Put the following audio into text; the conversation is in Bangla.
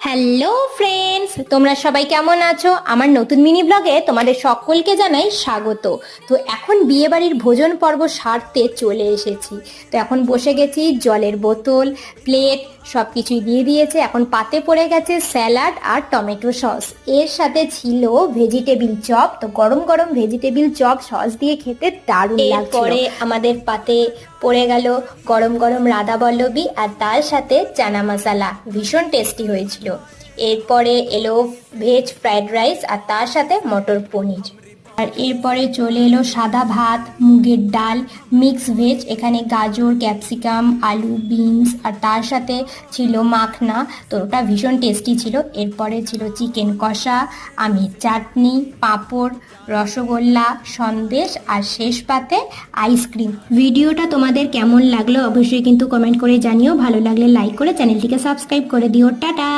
হ্যালো ফ্রেন্ডস, তোমরা সবাই কেমন আছো? আমার নতুন মিনি ব্লগে তোমাদের সকলকে জানাই স্বাগত। তো এখন বিয়েবাড়ির ভোজন পর্ব সারতে চলে এসেছি। তো এখন বসে গেছি, জলের বোতল, প্লেট সব কিছুই দিয়ে দিয়েছে। এখন পাতে পড়ে গেছে স্যালাড আর টমেটো সস, এর সাথে ছিল ভেজিটেবিল চপ। তো গরম গরম ভেজিটেবিল চপ সস দিয়ে খেতে দারুণ লাগছিল। এরপরে আমাদের পাতে পড়ে গেল গরম গরম রাধা বল্লভী আর তার সাথে চানা মশলা, ভীষণ টেস্টি হয়েছিল। এরপরে এলো ভেজ ফ্রাইড রাইস আর তার সাথে মটর পনির। আর এরপরে চলে এলো সাদা ভাত, মুগের ডাল, মিক্স ভেজ, এখানে গাজর, ক্যাপসিকাম, আলু, বিনস আর তার সাথে ছিল মাখনা। তো ওটা ভীষণ টেস্টি ছিল। এরপরে ছিল চিকেন কষা, আমের চাটনি, পাঁপড়, রসগোল্লা, সন্দেশ আর শেষ পাতে আইসক্রিম। ভিডিওটা তোমাদের কেমন লাগলো অবশ্যই কিন্তু কমেন্ট করে জানিও। ভালো লাগলে লাইক করে চ্যানেলটিকে সাবস্ক্রাইব করে দিও। টাটা।